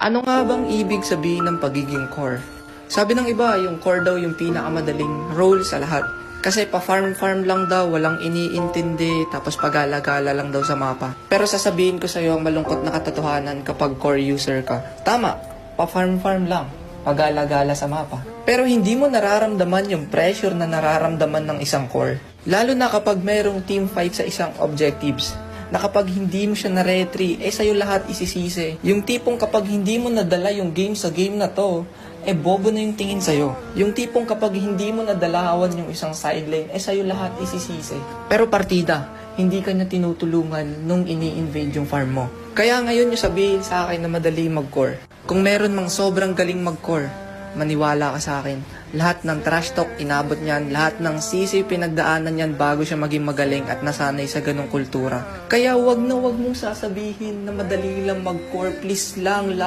Ano nga bang ibig sabihin ng pagiging core? Sabi ng iba, yung core daw yung pinakamadaling role sa lahat. Kasi pa-farm-farm lang daw, walang iniintindi, tapos pagala-gala lang daw sa mapa. Pero sasabihin ko sa'yo ang malungkot na katotohanan kapag core user ka. Tama, pa-farm-farm lang, pagala-gala sa mapa. Pero hindi mo nararamdaman yung pressure na nararamdaman ng isang core. Lalo na kapag mayroong team fight sa isang objectives, na kapag hindi mo siya na-retry, sa'yo lahat isisisi. Yung tipong kapag hindi mo nadala yung game sa game na to, bobo na yung tingin sa'yo. Yung tipong kapag hindi mo nadalawan yung isang sideline, sa'yo lahat isisisi. Pero partida, hindi ka na tinutulungan nung ini-invade yung farm mo. Kaya ngayon yung sabihin sa akin na madali mag-core. Kung meron mang sobrang galing mag-core, maniwala ka sa akin. Lahat ng trash talk inabot niyan, lahat ng sisi pinagdaanan niyan bago siya maging magaling at nasanay sa ganong kultura. Kaya wag na wag mong sasabihin na madali lang mag-core, please lang.